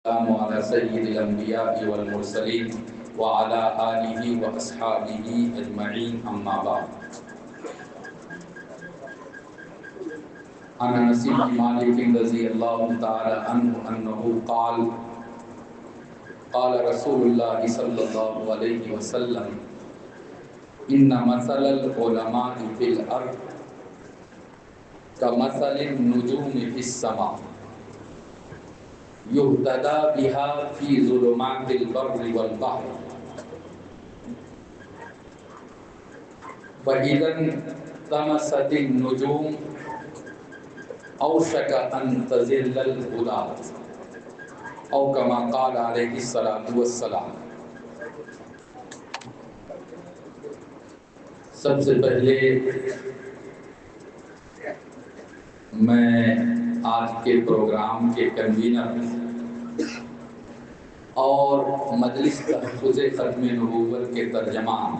السلام على سيد الأنبياء والمرسلين وعلى آله وأصحابه أجمعين أما بعد. عن أنس بن مالك رضي الله تعالى عنه أنه قال قال رسول الله صلى الله عليه وسلم إن مثل العلماء في الأرض كمثل النجوم في السماء يهتدى بها في ظلمات البر والبحر فإذا انطمست النجوم أوشك أن تزل الهدى أو كما قال عليه الصلاة والسلام. سب سے پہلے میں آج کے پروگرام کے کنوینر اور مجلس تحفظ ختم نبوت کے ترجمان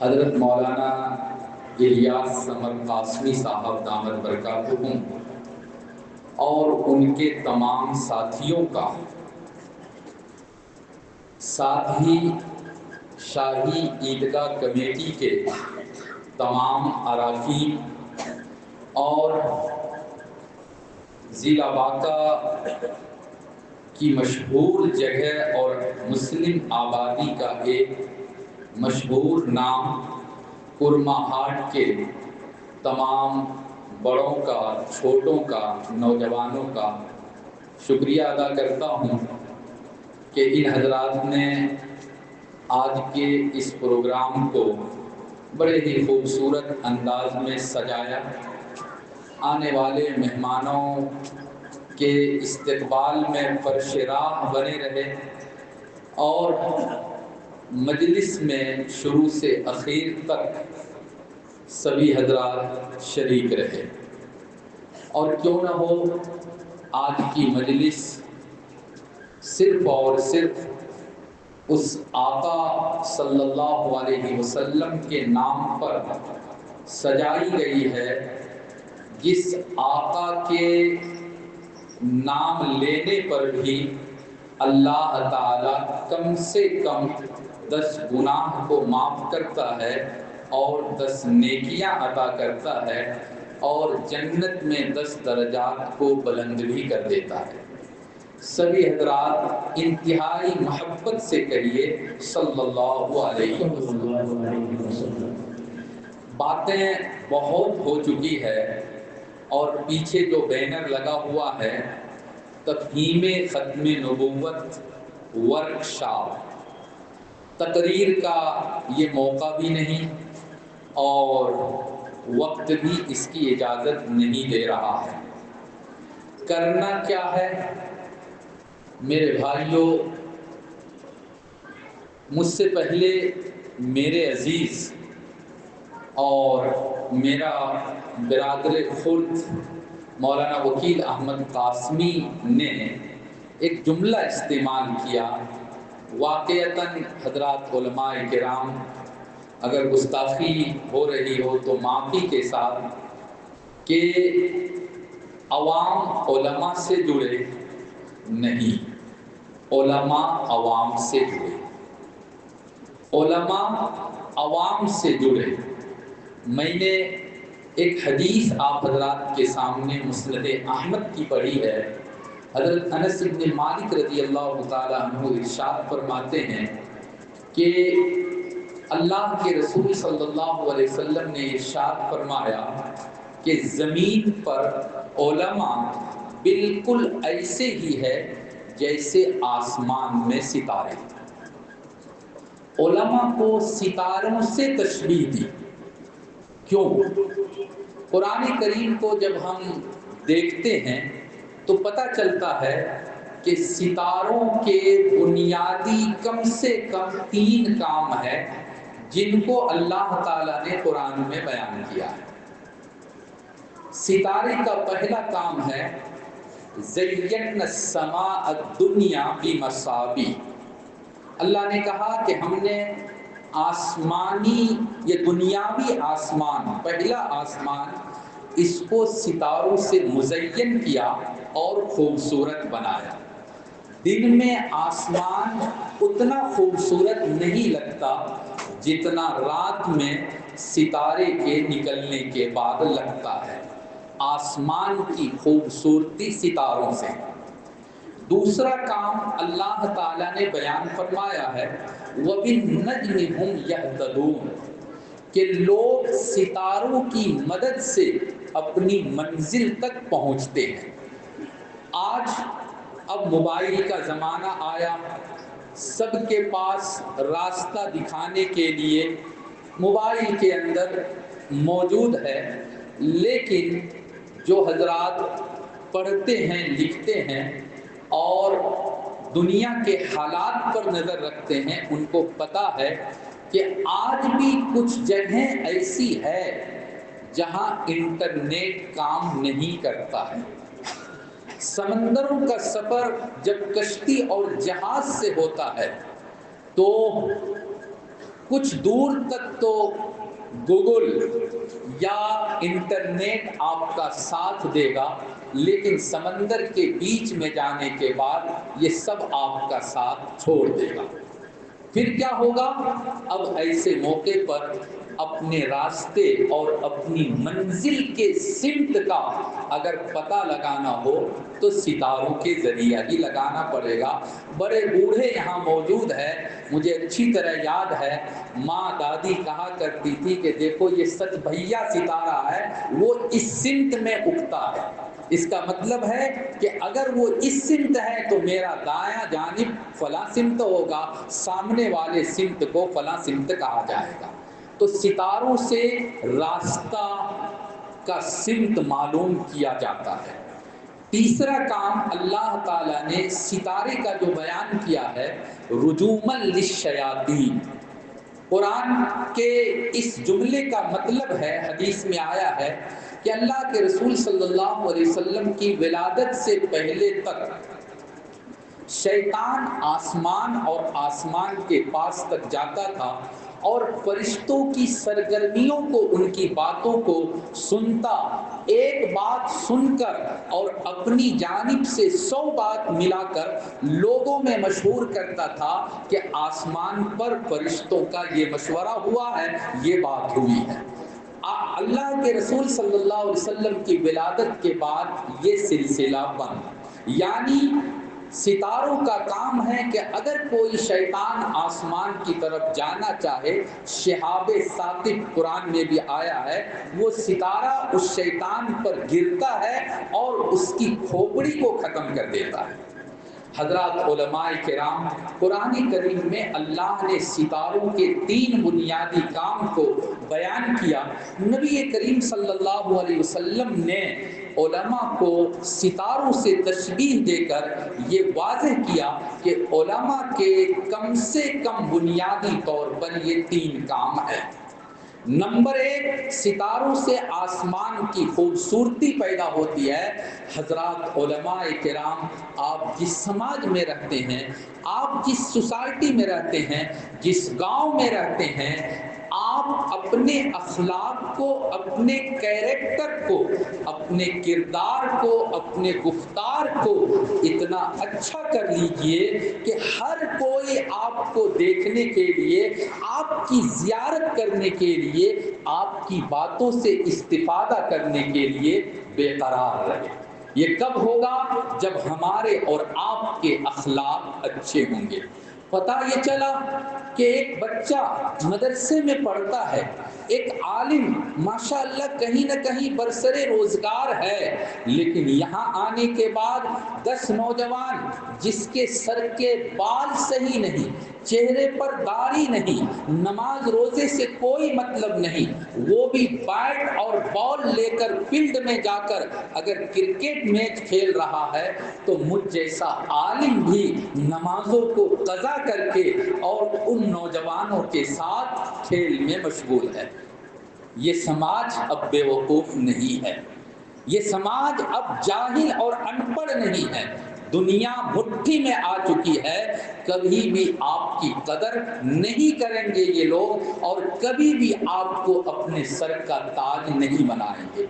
حضرت مولانا الیاس سمر قاسمی صاحب دامت برکاتہم اور ان کے تمام ساتھیوں کا، ساتھ ہی شاہی عیدگاہ کمیٹی کے تمام اراکین اور ضلع واقع کی مشہور جگہ اور مسلم آبادی کا ایک مشہور نام کرما ہاٹ کے تمام بڑوں کا، چھوٹوں کا، نوجوانوں کا شکریہ ادا کرتا ہوں کہ ان حضرات نے آج کے اس پروگرام کو بڑے ہی خوبصورت انداز میں سجایا، آنے والے مہمانوں کے استقبال میں فرش راہ بنے رہے اور مجلس میں شروع سے اخیر تک سبھی حضرات شریک رہے. اور کیوں نہ ہو، آج کی مجلس صرف اور صرف اس آقا صلی اللہ علیہ وسلم کے نام پر سجائی گئی ہے جس آقا کے نام لینے پر بھی اللہ تعالی کم سے کم 10 گناہ کو معاف کرتا ہے اور 10 نیکیاں عطا کرتا ہے اور جنت میں 10 درجات کو بلند بھی کر دیتا ہے. سبھی حضرات انتہائی محبت سے کہیے صلی اللہ علیہ وسلم. باتیں بہت ہو چکی ہے اور پیچھے جو بینر لگا ہوا ہے تفہیم ختم نبوت ورکشاپ، تقریر کا یہ موقع بھی نہیں اور وقت بھی اس کی اجازت نہیں دے رہا ہے. کرنا کیا ہے میرے بھائیوں؟ مجھ سے پہلے میرے عزیز اور میرا برادر خلد مولانا وکیل احمد قاسمی نے ایک جملہ استعمال کیا. واقعتاً حضرات علماء کرام اگر گستاخی ہو رہی ہو تو معافی کے ساتھ، کہ عوام علماء سے جڑے نہیں، علماء عوام سے جڑے، علماء عوام سے جڑے. میں نے ایک حدیث آپ حضرات کے سامنے مسند احمد کی پڑھی ہے. حضرت انس بن مالک رضی اللہ تعالی عنہ ارشاد فرماتے ہیں کہ اللہ کے رسول صلی اللہ علیہ وسلم نے ارشاد فرمایا کہ زمین پر علماء بالکل ایسے ہی ہے جیسے آسمان میں ستارے. علماء کو ستاروں سے تشبیہ دی. کیوں؟ قرآن کریم کو جب ہم دیکھتے ہیں تو پتہ چلتا ہے کہ ستاروں کے بنیادی کم سے کم 3 کام ہے جن کو اللہ تعالیٰ نے قرآن میں بیان کیا ہے. ستارے کا پہلا کام ہے زینا السماء الدنیا بمصابیح. اللہ نے کہا کہ ہم نے آسمانی یہ دنیاوی آسمان، پہلا آسمان، اس کو ستاروں سے مزین کیا اور خوبصورت بنایا۔ دن میں آسمان اتنا خوبصورت نہیں لگتا جتنا رات میں ستارے کے نکلنے کے بعد لگتا ہے۔ آسمان کی خوبصورتی ستاروں سے۔ دوسرا کام اللہ تعالیٰ نے بیان فرمایا ہے وَبِالنَّجْمِ هُمْ يَهْتَدُونَ کہ لوگ ستاروں کی مدد سے اپنی منزل تک پہنچتے ہیں۔ آج اب موبائل کا زمانہ آیا، سب کے پاس راستہ دکھانے کے لیے موبائل کے اندر موجود ہے، لیکن جو حضرات پڑھتے ہیں، لکھتے ہیں اور دنیا کے حالات پر نظر رکھتے ہیں، ان کو پتہ ہے کہ آج بھی کچھ جگہیں ایسی ہے جہاں انٹرنیٹ کام نہیں کرتا ہے۔ سمندروں کا سفر جب کشتی اور جہاز سے ہوتا ہے تو کچھ دور تک تو گوگل یا انٹرنیٹ آپ کا ساتھ دے گا، لیکن سمندر کے بیچ میں جانے کے بعد یہ سب آپ کا ساتھ چھوڑ دے گا۔ پھر کیا ہوگا؟ اب ایسے موقع پر اپنے راستے اور اپنی منزل کے سمت کا اگر پتہ لگانا ہو تو ستاروں کے ذریعہ ہی لگانا پڑے گا۔ بڑے بوڑھے یہاں موجود ہیں، مجھے اچھی طرح یاد ہے ماں دادی کہا کرتی تھی کہ دیکھو یہ سچ بھیا ستارہ ہے، وہ اس سمت میں اگتا ہے۔ اس کا مطلب ہے کہ اگر وہ اس سمت ہے تو میرا دایاں جانب فلاں سمت ہوگا، سامنے والے سمت کو فلاں سمت کہا جائے گا۔ تو ستاروں سے راستہ کا سمت معلوم کیا جاتا ہے۔ تیسرا کام اللہ تعالیٰ نے ستارے کا جو بیان کیا ہے رجوما للشیاطین، قرآن کے اس جملے کا مطلب ہے، حدیث میں آیا ہے کہ اللہ کے رسول صلی اللہ علیہ وسلم کی ولادت سے پہلے تک شیطان آسمان اور آسمان کے پاس تک جاتا تھا اور فرشتوں کی سرگرمیوں کو، ان کی باتوں کو سنتا، ایک بات سن کر اور اپنی جانب سے 100 بات ملا کر لوگوں میں مشہور کرتا تھا کہ آسمان پر فرشتوں کا یہ مشورہ ہوا ہے، یہ بات ہوئی ہے۔ اللہ کے رسول صلی اللہ علیہ وسلم کی ولادت کے بعد یہ سلسلہ بند، یعنی ستاروں کا کام ہے کہ اگر کوئی شیطان آسمان کی طرف جانا چاہے، شہاب ثاقب قرآن میں بھی آیا ہے، وہ ستارہ اس شیطان پر گرتا ہے اور اس کی کھوپڑی کو ختم کر دیتا ہے۔ حضرات علماء کرام، قرآن کریم میں اللہ نے ستاروں کے 3 بنیادی کام کو بیان کیا۔ نبی کریم صلی اللہ علیہ وسلم نے علماء کو ستاروں سے تشبیہ دے کر یہ واضح کیا کہ علماء کے کم سے کم بنیادی طور پر یہ 3 کام ہیں۔ نمبر 1، ستاروں سے آسمان کی خوبصورتی پیدا ہوتی ہے۔ حضرات علماء کرام، آپ جس سماج میں رہتے ہیں، آپ جس سوسائٹی میں رہتے ہیں، جس گاؤں میں رہتے ہیں، آپ اپنے اخلاق کو، اپنے کیریکٹر کو، اپنے کردار کو، اپنے گفتار کو اتنا اچھا کر لیجئے کہ ہر کوئی آپ کو دیکھنے کے لیے، آپ کی زیارت کرنے کے لیے، آپ کی باتوں سے استفادہ کرنے کے لیے بے قرار رہے۔ یہ کب ہوگا؟ جب ہمارے اور آپ کے اخلاق اچھے ہوں گے۔ پتہ یہ چلا کہ ایک بچہ مدرسے میں پڑھتا ہے، ایک عالم ماشاءاللہ کہیں نہ کہیں برسر روزگار ہے، لیکن یہاں آنے کے بعد 10 نوجوان جس کے سر کے بال صحیح نہیں، چہرے پر داڑھی نہیں، نماز روزے سے کوئی مطلب نہیں، وہ بھی بیٹ اور بال لے کر فیلڈ میں جا کر اگر کرکٹ میچ کھیل رہا ہے تو مجھ جیسا عالم بھی نمازوں کو قضا کر کے اور ان نوجوانوں کے ساتھ کھیل میں مشغول ہے۔ یہ سماج اب بے وقوف نہیں ہے، یہ سماج اب جاہل اور ان پڑھ نہیں ہے۔ دنیا مٹھی میں آ چکی ہے، کبھی بھی آپ کی قدر نہیں کریں گے یہ لوگ، اور کبھی بھی آپ کو اپنے سر کا تاج نہیں بنائیں گے۔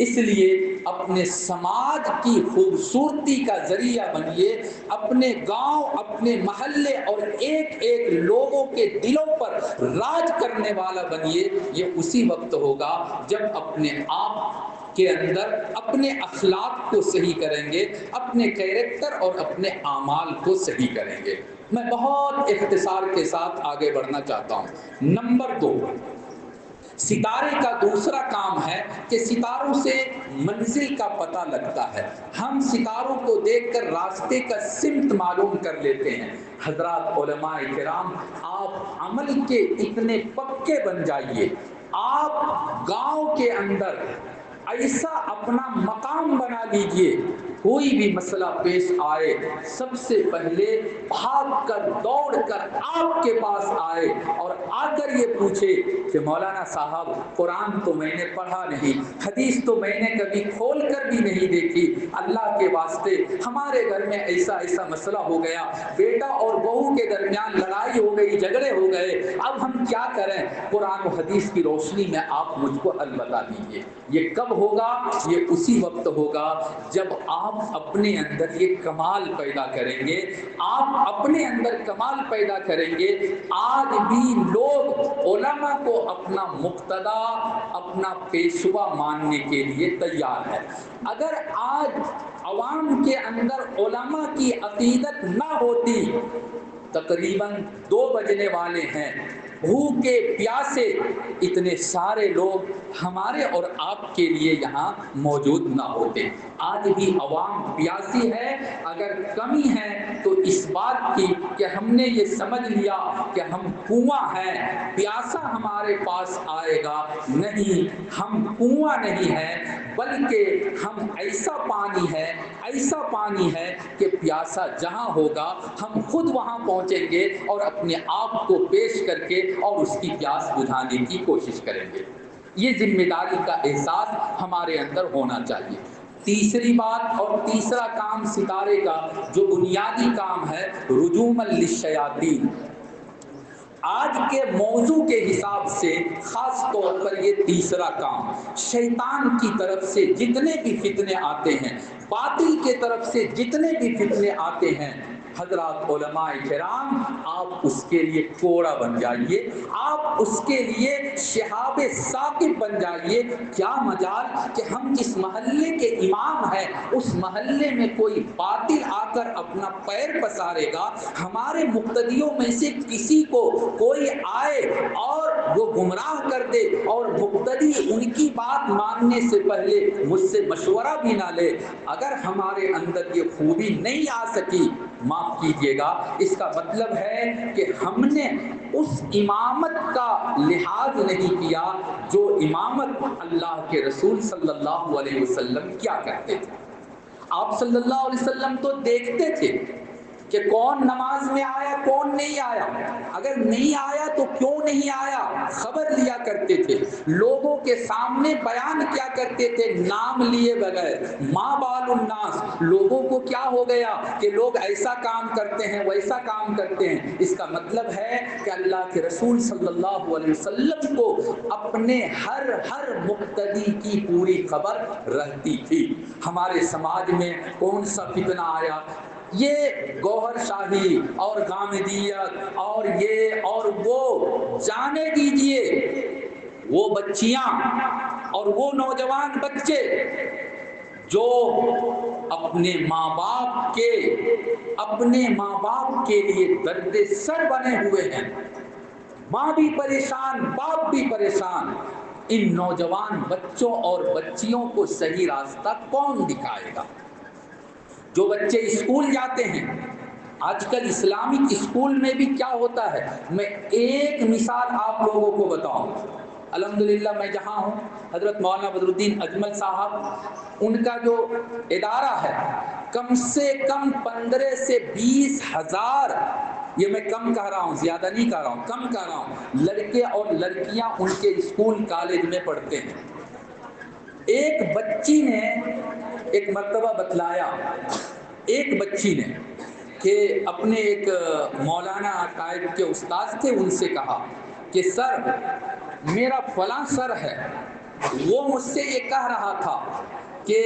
اس لیے اپنے سماج کی خوبصورتی کا ذریعہ بنیے، اپنے گاؤں، اپنے محلے اور ایک ایک لوگوں کے دلوں پر راج کرنے والا بنیے۔ یہ اسی وقت ہوگا جب اپنے آپ کے اندر اپنے اخلاق کو صحیح کریں گے، اپنے کیریکٹر اور اپنے اعمال کو صحیح کریں گے۔ میں بہت اختصار کے ساتھ آگے بڑھنا چاہتا ہوں۔ نمبر 2، ستارے کا دوسرا کام ہے کہ ستاروں سے منزل کا پتہ لگتا ہے۔ ہم ستاروں کو دیکھ کر راستے کا سمت معلوم کر لیتے ہیں۔ حضرات علماء کرام، آپ عمل کے اتنے پکے بن جائیے، آپ گاؤں کے اندر ایسا اپنا مقام بنا لیجئے، کوئی بھی مسئلہ پیش آئے سب سے پہلے بھاگ کر دوڑ کر آپ کے پاس آئے اور آ کر یہ پوچھے کہ مولانا صاحب قرآن تو میں نے پڑھا نہیں، حدیث تو میں نے کبھی کھول کر بھی نہیں دیکھی، اللہ کے واسطے ہمارے گھر میں ایسا ایسا مسئلہ ہو گیا، بیٹا اور بہو کے درمیان لڑائی ہو گئی، جھگڑے ہو گئے، اب ہم کیا کریں؟ قرآن و حدیث کی روشنی میں آپ مجھ کو حل بتا دیجئے۔ یہ کب ہوگا؟ یہ اسی وقت ہوگا جب آپ اپنے اندر یہ کمال پیدا کریں گے، آپ اپنے اندر کمال پیدا کریں گے۔ آج بھی لوگ علماء کو اپنا مقتدا، اپنا پیشوا ماننے کے لیے تیار ہے۔ اگر آج عوام کے اندر علماء کی عقیدت نہ ہوتی، تقریباً 2 بجنے والے ہیں، بھوکے پیاسے اتنے سارے لوگ ہمارے اور آپ کے لیے یہاں موجود نہ ہوتے۔ آج بھی عوام پیاسی ہے، اگر کمی ہے تو اس بات کی کہ ہم نے یہ سمجھ لیا کہ ہم کنواں ہیں، پیاسا ہمارے پاس آئے گا، نہیں، ہم کنواں نہیں ہیں، بلکہ ہم ایسا پانی ہے کہ پیاسا جہاں ہوگا ہم خود وہاں پہنچیں گے اور اپنے آپ کو پیش کر کے اور اس کی پیاس بجھانے کی کوشش کریں گے۔ یہ ذمہ داری کا احساس ہمارے اندر ہونا چاہیے۔ تیسری بات اور تیسرا کام ستارے کا جو بنیادی کام ہے، رجوما للشیاطین۔ آج کے موضوع کے حساب سے خاص طور پر یہ تیسرا کام، شیطان کی طرف سے جتنے بھی فتنے آتے ہیں، باطل کے طرف سے جتنے بھی فتنے آتے ہیں، حضرات علماء کرام، آپ اس کے لیے کوڑا بن جائیے، آپ اس کے لیے شہاب ثاقب بن جائیے۔ کیا مجال کہ ہم جس محلے کے امام ہیں اس محلے میں کوئی باطل آ کر اپنا پیر پسارے گا، ہمارے مقتدیوں میں سے کسی کو کوئی آئے اور وہ گمراہ کر دے اور مقتدی ان کی بات ماننے سے پہلے مجھ سے مشورہ بھی نہ لے، اگر ہمارے اندر یہ خوبی نہیں آ سکی، معاف کیجیے گا، اس کا مطلب ہے کہ ہم نے اس امامت کا لحاظ نہیں کیا جو امامت اللہ کے رسول صلی اللہ علیہ وسلم کیا کرتے تھے۔ آپ صلی اللہ علیہ وسلم تو دیکھتے تھے کہ کون نماز میں آیا کون نہیں آیا، اگر نہیں آیا تو کیوں نہیں آیا خبر لیا کرتے تھے، لوگوں کے سامنے بیان کیا کرتے تھے نام لیے بغیر، ما بال الناس، لوگوں کو کیا ہو گیا کہ لوگ ایسا کام کرتے ہیں ویسا کام کرتے ہیں۔ اس کا مطلب ہے کہ اللہ کے رسول صلی اللہ علیہ وسلم کو اپنے ہر مقتدی کی پوری خبر رہتی تھی۔ ہمارے سماج میں کون سا فتنہ آیا، یہ گوہر شاہی اور غامدیت اور یہ اور وہ، جانے دیجئے وہ بچیاں اور وہ نوجوان بچے جو اپنے ماں باپ کے لیے درد سر بنے ہوئے ہیں، ماں بھی پریشان باپ بھی پریشان، ان نوجوان بچوں اور بچیوں کو صحیح راستہ کون دکھائے گا؟ جو بچے اسکول جاتے ہیں، آج کل اسلامک اسکول میں بھی کیا ہوتا ہے، میں ایک مثال آپ لوگوں کو بتاؤں۔ الحمدللہ میں جہاں ہوں، حضرت مولانا بدر الدین اجمل صاحب، ان کا جو ادارہ ہے، کم سے کم 15 سے 20 ہزار، یہ میں کم کہہ رہا ہوں، زیادہ نہیں کہہ رہا ہوں، کم کہہ رہا ہوں، لڑکے اور لڑکیاں ان کے اسکول کالج میں پڑھتے ہیں۔ ایک بچی نے ایک مرتبہ بتلایا، ایک بچی نے کہ اپنے ایک مولانا ٹائپ کے استاد تھے، ان سے کہا کہ سر میرا فلاں سر ہے، وہ مجھ سے یہ کہہ رہا تھا کہ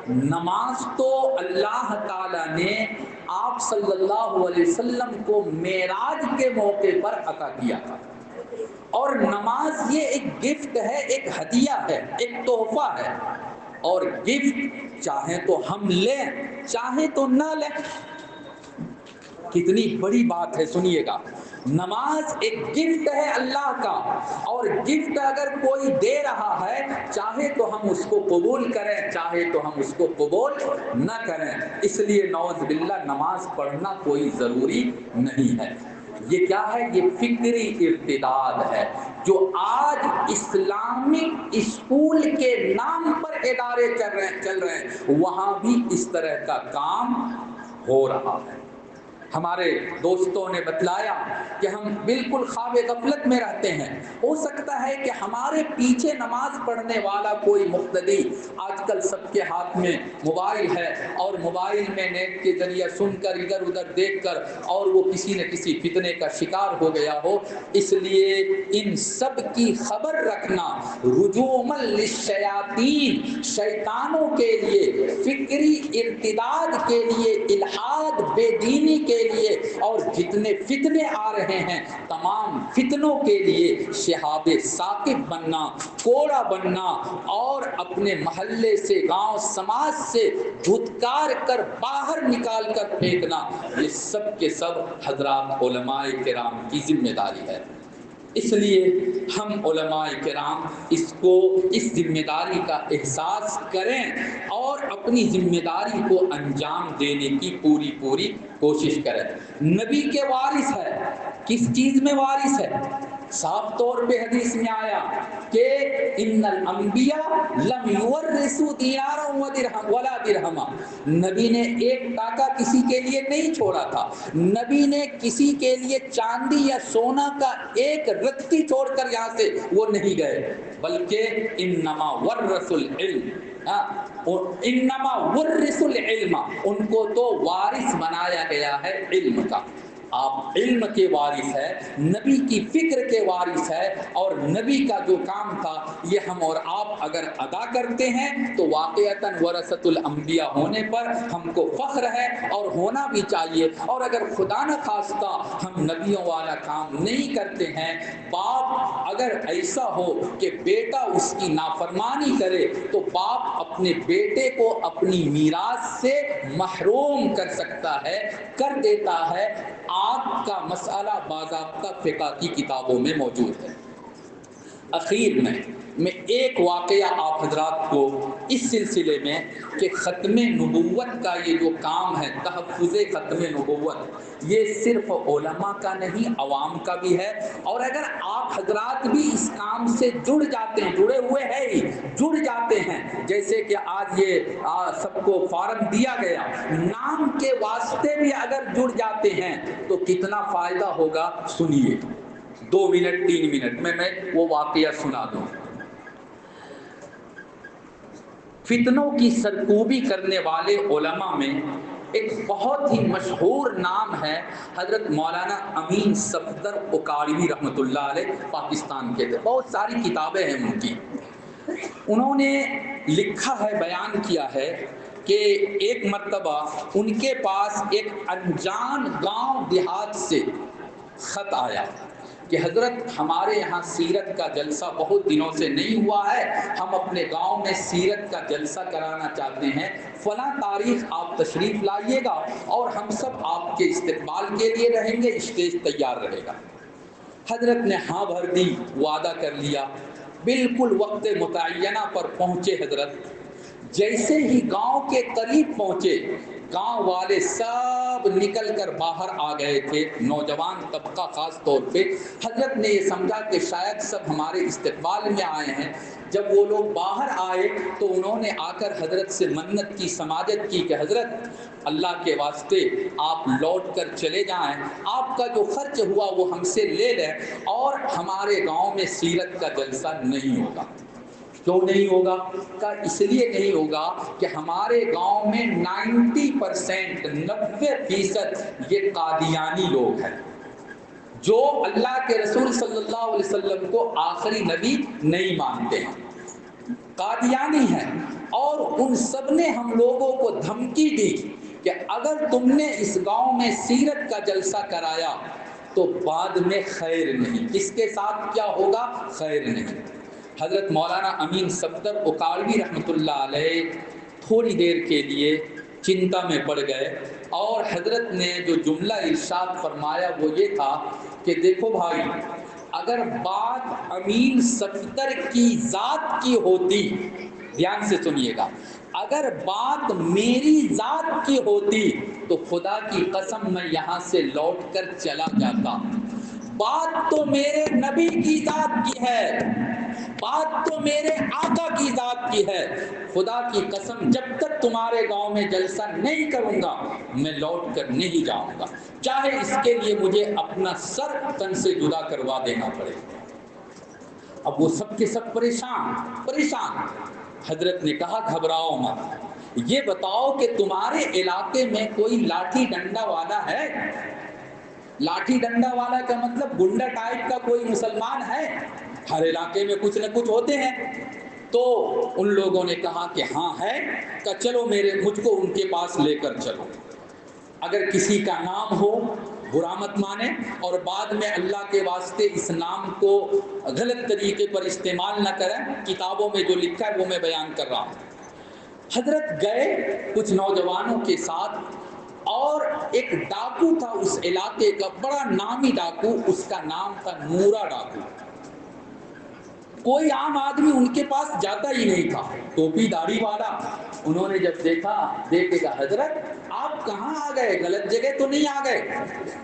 نماز تو اللہ تعالیٰ نے آپ صلی اللہ علیہ وسلم کو معراج کے موقع پر عطا کیا تھا، اور نماز یہ ایک گفٹ ہے، ایک ہدیہ ہے، ایک تحفہ ہے، اور گفٹ چاہیں تو ہم لیں چاہیں تو نہ لیں۔ کتنی بڑی بات ہے، سنیے گا، نماز ایک گفٹ ہے اللہ کا، اور گفٹ اگر کوئی دے رہا ہے چاہے تو ہم اس کو قبول کریں چاہے تو ہم اس کو قبول نہ کریں، اس لیے نعوذ باللہ نماز پڑھنا کوئی ضروری نہیں ہے۔ یہ کیا ہے؟ یہ فکری ارتداد ہے جو آج اسلامک اسکول کے نام پر ادارے چل رہے ہیں، وہاں بھی اس طرح کا کام ہو رہا ہے۔ ہمارے دوستوں نے بتلایا کہ ہم بالکل خواب غفلت میں رہتے ہیں، ہو سکتا ہے کہ ہمارے پیچھے نماز پڑھنے والا کوئی مقتدی آج کل سب کے ہاتھ میں موبائل ہے، اور موبائل میں نیٹ کے ذریعے سن کر ادھر ادھر دیکھ کر اور وہ کسی نہ کسی فتنے کا شکار ہو گیا ہو۔ اس لیے ان سب کی خبر رکھنا رجوما للشیاطین، شیطانوں کے لیے، فکری ارتداد کے لیے، الحاد بے دینی کے لیے، اور جتنے فتنے آ رہے ہیں تمام فتنوں کے لیے شہاب ثاقب بننا، کوڑا بننا، اور اپنے محلے سے، گاؤں سماج سے دھتکار کر باہر نکال کر پھینکنا، یہ سب کے سب حضرات علماء کرام کی ذمہ داری ہے۔ اس لیے ہم علماء کرام اس ذمہ داری کا احساس کریں اور اپنی ذمہ داری کو انجام دینے کی پوری کوشش کریں۔ نبی کے وارث ہے، کس چیز میں وارث ہے؟ صاف طور پہ حدیث میں آیا کہ ان الانبیاء لم یورثوا دینارا ولا درہما، نبی نے ایک ٹاکا کسی کے لیے نہیں چھوڑا تھا، نبی نے کسی کے لیے چاندی یا سونا کا ایک رتی چھوڑ کر یہاں سے وہ نہیں گئے، بلکہ انما ورثوا العلم، انما ورثوا العلم، ان کو تو وارث بنایا گیا ہے علم کا۔ آپ علم کے وارث ہے، نبی کی فکر کے وارث ہے، اور نبی کا جو کام تھا یہ ہم اور آپ اگر ادا کرتے ہیں تو واقعتاً ورثۃ الانبیاء ہونے پر ہم کو فخر ہے اور ہونا بھی چاہیے۔ اور اگر خدا نہ خواستہ ہم نبیوں والا کام نہیں کرتے ہیں، باپ اگر ایسا ہو کہ بیٹا اس کی نافرمانی کرے تو باپ اپنے بیٹے کو اپنی میراث سے محروم کر سکتا ہے، کر دیتا ہے۔ آگ کا مسئلہ باضابطہ فقہ کی کتابوں میں موجود ہے۔ اخیر میں ایک واقعہ آپ حضرات کو اس سلسلے میں کہ ختم نبوت کا یہ جو کام ہے، تحفظ ختم نبوت، یہ صرف علماء کا نہیں عوام کا بھی ہے، اور اگر آپ حضرات بھی اس کام سے جڑ جاتے ہیں، جڑے ہوئے ہیں ہی، جڑ جاتے ہیں، جیسے کہ آج یہ سب کو فارم دیا گیا، نام کے واسطے بھی اگر جڑ جاتے ہیں تو کتنا فائدہ ہوگا، سنیے 2 منٹ 3 منٹ میں وہ واقعہ سنا دوں۔ فتنوں کی سرکوبی کرنے والے علماء میں ایک بہت ہی مشہور نام ہے، حضرت مولانا امین صفدر اکاڑوی رحمۃ اللہ علیہ، پاکستان کے تھے، بہت ساری کتابیں ہیں ان کی۔ انہوں نے لکھا ہے، بیان کیا ہے کہ ایک مرتبہ ان کے پاس ایک انجان گاؤں دیہات سے خط آیا کہ حضرت ہمارے یہاں سیرت کا جلسہ بہت دنوں سے نہیں ہوا ہے، ہم اپنے گاؤں میں سیرت کا جلسہ کرانا چاہتے ہیں، فلاں تاریخ آپ تشریف لائیے گا اور ہم سب آپ کے استقبال کے لیے رہیں گے، اسٹیج تیار رہے گا۔ حضرت نے ہاں بھر دی، وعدہ کر لیا، بالکل وقت متعینہ پر پہنچے حضرت۔ جیسے ہی گاؤں کے قریب پہنچے، گاؤں والے سب نکل کر باہر آ گئے تھے، نوجوان طبقہ خاص طور پہ۔ حضرت نے یہ سمجھا کہ شاید سب ہمارے استقبال میں آئے ہیں۔ جب وہ لوگ باہر آئے تو انہوں نے آ کر حضرت سے منت کی، سماجت کی کہ حضرت اللہ کے واسطے آپ لوٹ کر چلے جائیں، آپ کا جو خرچ ہوا وہ ہم سے لے لیں، اور ہمارے گاؤں میں سیرت کا جلسہ نہیں ہوگا۔ کیوں نہیں ہوگا؟ کہ اس لیے نہیں ہوگا کہ ہمارے گاؤں میں 90% یہ قادیانی لوگ ہیں جو اللہ کے رسول صلی اللہ علیہ وسلم کو آخری نبی نہیں مانتے ہیں۔ قادیانی ہیں، اور ان سب نے ہم لوگوں کو دھمکی دی کہ اگر تم نے اس گاؤں میں سیرت کا جلسہ کرایا تو بعد میں خیر نہیں، اس کے ساتھ کیا ہوگا؟ خیر نہیں۔ حضرت مولانا امین صفدر اکاڑوی رحمۃ اللہ علیہ تھوڑی دیر کے لیے چنتا میں پڑ گئے، اور حضرت نے جو جملہ ارشاد فرمایا وہ یہ تھا کہ دیکھو بھائی، اگر بات امین صفدر کی ذات کی ہوتی، دھیان سے سنیے گا، اگر بات میری ذات کی ہوتی تو خدا کی قسم میں یہاں سے لوٹ کر چلا جاتا۔ بات تو میرے نبی کی ذات کی ہے، بات تو میرے آقا کی ذات کی ہے، خدا کی قسم جب تک تمہارے گاؤں میں جلسہ نہیں کروں گا میں لوٹ کر نہیں جاؤں گا، چاہے اس کے لیے مجھے اپنا سر تن سے جدا کروا دینا پڑے۔ اب وہ سب کے سب پریشان۔ حضرت نے کہا گھبراؤ مت، یہ بتاؤ کہ تمہارے علاقے میں کوئی لاٹھی ڈنڈا والا ہے؟ لاٹھی ڈنڈا والا کا مطلب گنڈا ٹائپ کا کوئی مسلمان ہے؟ ہر علاقے میں کچھ نہ کچھ ہوتے ہیں۔ تو ان لوگوں نے کہا کہ ہاں ہے، کہ چلو مجھ کو ان کے پاس لے کر چلو، اگر کسی کا نام ہو برا مت مانے، اور بعد میں اللہ کے واسطے اس نام کو غلط طریقے پر استعمال نہ کریں، کتابوں میں جو لکھا ہے وہ میں بیان کر رہا ہوں۔ حضرت گئے کچھ نوجوانوں کے ساتھ، اور ایک ڈاکو تھا اس علاقے کا، بڑا نامی ڈاکو، اس کا نام تھا نورا ڈاکو۔ کوئی عام آدمی ان کے پاس جاتا ہی نہیں تھا، ٹوپی داڑھی والا۔ انہوں نے جب دیکھا کہ حضرت آپ کہاں آ گئے، غلط جگہ تو نہیں آ گئے؟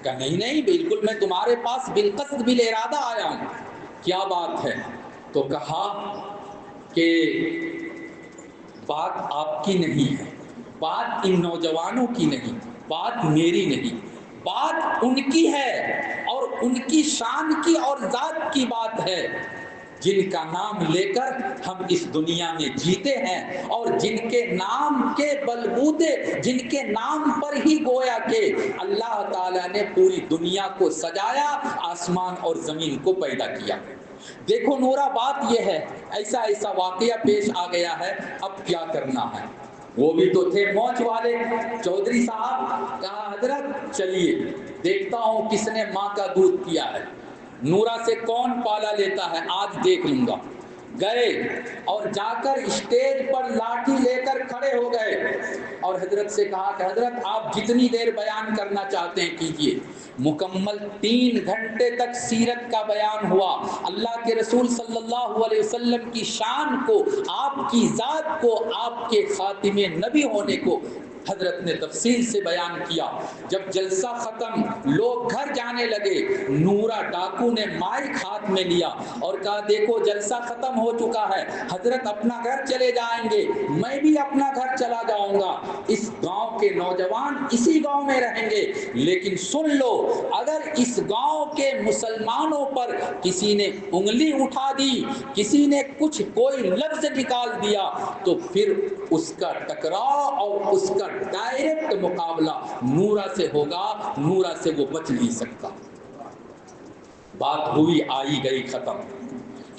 کہا نہیں بالکل، میں تمہارے پاس بالقصد بالارادہ آیا ہوں۔ کیا بات ہے؟ تو کہا کہ بات آپ کی نہیں ہے، بات ان نوجوانوں کی نہیں، بات میری نہیں، بات ان کی ہے، اور ان کی شان کی اور ذات کی بات ہے، جن کا نام لے کر ہم اس دنیا میں جیتے ہیں، اور جن کے نام کے بلبوتے، جن کے نام پر ہی گویا کہ اللہ تعالیٰ نے پوری دنیا کو سجایا، آسمان اور زمین کو پیدا کیا۔ دیکھو نورا، بات یہ ہے، ایسا واقعہ پیش آ گیا ہے، اب کیا کرنا ہے؟ وہ بھی تو تھے موج والے چودھری صاحب۔ کہا حضرت چلیے دیکھتا ہوں کس نے ماں کا دودھ پیا ہے، نورا سے کون پالا لیتا ہے، آج دیکھ لوں گا۔ گئے اور جا کر اسٹیج پر لاٹھی لے کر کھڑے ہو گئے، اور حضرت سے کہا کہ حضرت آپ جتنی دیر بیان کرنا چاہتے ہیں کیجیے۔ مکمل 3 گھنٹے تک سیرت کا بیان ہوا، اللہ کے رسول صلی اللہ علیہ وسلم کی شان کو، آپ کی ذات کو، آپ کے خاتم نبی ہونے کو حضرت نے تفصیل سے بیان کیا۔ جب جلسہ ختم، لوگ گھر جانے لگے، نورا ڈاکو نے مائک ہاتھ میں لیا اور کہا دیکھو جلسہ ختم ہو چکا ہے، حضرت اپنا گھر چلے جائیں گے، میں بھی اپنا گھر چلا جاؤں گا، اس گاؤں کے نوجوان اسی گاؤں میں رہیں گے، لیکن سن لو اگر اس گاؤں کے مسلمانوں پر کسی نے انگلی اٹھا دی، کسی نے کوئی لفظ نکال دیا، تو پھر اس کا ٹکراؤ اور اس کا ڈائریکٹ مقابلہ نورا سے ہوگا، نورا سے وہ بچ نہیں سکتا۔ بات ہوئی، آئی گئی، ختم۔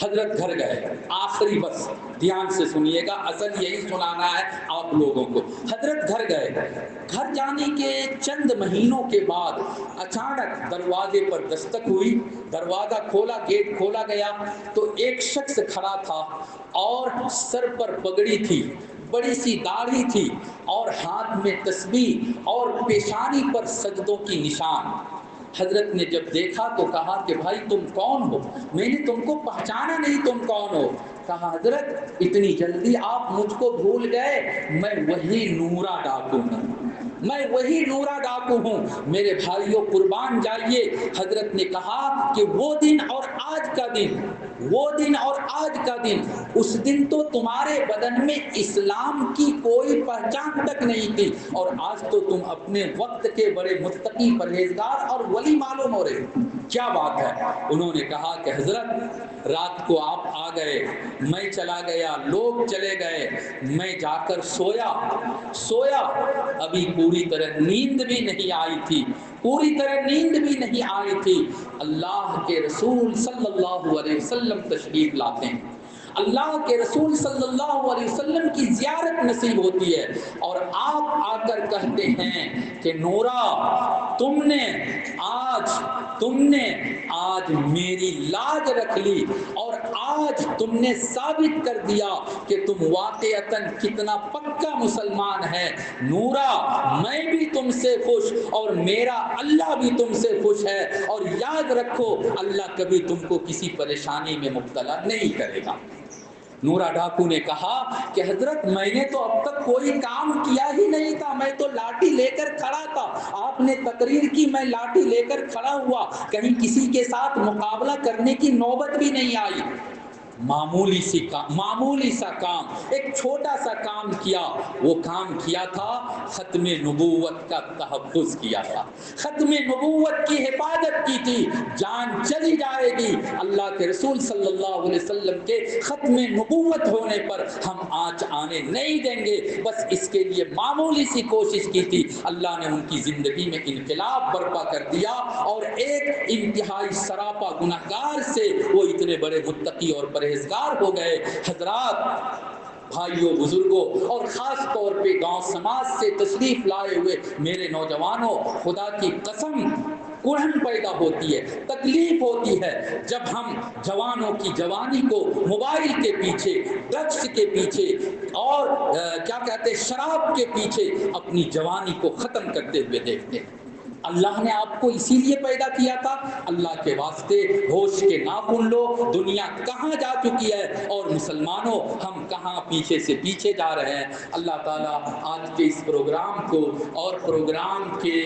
حضرت گھر گئے، آخری بس دھیان سے سنیے گا، اصل یہی سنانا ہے آپ لوگوں کو۔ حضرت گھر گئے، گھر جانے کے چند مہینوں کے بعد اچانک دروازے پر دستک ہوئی، دروازہ کھولا، گیٹ کھولا گیا تو ایک شخص کھڑا تھا، اور سر پر پگڑی تھی، بڑی سی داڑھی تھی، اور ہاتھ میں تسبیح اور پیشانی پر سجدوں کی نشان۔ حضرت نے جب دیکھا تو کہا کہ بھائی تم کون ہو؟ میں نے تم کو پہچانا نہیں، تم کون ہو؟ کہا حضرت اتنی جلدی آپ مجھ کو بھول گئے، میں وہی نورا ڈاکو ہوں، میں وہی نورا ڈاکو ہوں، میرے بھائیوں قربان جائیے۔ حضرت نے کہا کہ وہ دن اور آج کا دن، وہ دن اور آج کا دن، اس دن تو تمہارے بدن میں اسلام کی کوئی پہچان تک نہیں تھی، اور آج تو تم اپنے وقت کے بڑے متقی، پرہیزگار اور ولی معلوم ہو رہے۔ کیا بات ہے؟ انہوں نے کہا کہ حضرت رات کو آپ آ گئے، میں چلا گیا، لوگ چلے گئے، میں جا کر سویا، ابھی پوری طرح نیند بھی نہیں آئی تھی، پوری طرح نیند بھی نہیں آئی تھی، اللہ کے رسول صلی اللہ علیہ وسلم تشریف لاتے ہیں۔ اللہ کے رسول صلی اللہ علیہ وسلم کی زیارت نصیب ہوتی ہے، اور آپ آ کر کہتے ہیں کہ نورا تم نے آج میری لاج رکھ لی، اور آج تم نے ثابت کر دیا کہ تم واقعتاً کتنا پکا مسلمان ہے۔ نورا میں بھی تم سے خوش اور میرا اللہ بھی تم سے خوش ہے، اور یاد رکھو اللہ کبھی تم کو کسی پریشانی میں مبتلا نہیں کرے گا۔ نورا ڈاکو نے کہا کہ حضرت میں نے تو اب تک کوئی کام کیا ہی نہیں تھا، میں تو لاٹھی لے کر کھڑا تھا، آپ نے تقریر کی میں لاٹھی لے کر کھڑا ہوا، کہیں کسی کے ساتھ مقابلہ کرنے کی نوبت بھی نہیں آئی۔ معمولی سا کام، ایک چھوٹا سا کام کیا، وہ کام کیا تھا ختم نبوت کا تحفظ کیا تھا، ختم نبوت کی حفاظت کی تھی۔ جان چلی جائے گی، اللہ کے رسول صلی اللہ علیہ وسلم کے ختم نبوت ہونے پر ہم آنچ آنے نہیں دیں گے، بس اس کے لیے معمولی سی کوشش کی تھی، اللہ نے ان کی زندگی میں انقلاب برپا کر دیا، اور ایک انتہائی سراپا گنہگار سے وہ اتنے بڑے متقی اور پرہیزگار ہو گئے۔ حضرات، بھائیوں، بزرگوں، اور خاص طور پہ گاؤں سماج سے تشریف لائے ہوئے میرے نوجوانوں، خدا کی قسم کڑھن پیدا ہوتی ہے، تکلیف ہوتی ہے جب ہم جوانوں کی جوانی کو موبائل کے پیچھے، ڈرگس کے پیچھے، اور کیا کہتے ہیں شراب کے پیچھے اپنی جوانی کو ختم کرتے ہوئے دیکھتے ہیں۔ اللہ نے آپ کو اسی لیے پیدا کیا تھا، اللہ کے واسطے ہوش کے ناخن لو، دنیا کہاں جا چکی ہے اور مسلمانوں ہم کہاں پیچھے سے پیچھے جا رہے ہیں۔ اللہ تعالیٰ آج کے اس پروگرام کو اور پروگرام کے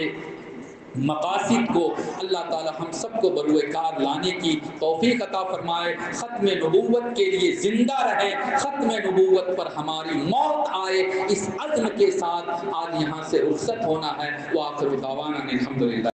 مقاصد کو اللہ تعالیٰ ہم سب کو بروئے کار لانے کی توفیق عطا فرمائے، ختم نبوت کے لیے زندہ رہیں، ختم نبوت پر ہماری موت آئے، اس عزم کے ساتھ آج یہاں سے رخصت ہونا ہے۔ وآخر دعوانا الحمدللہ۔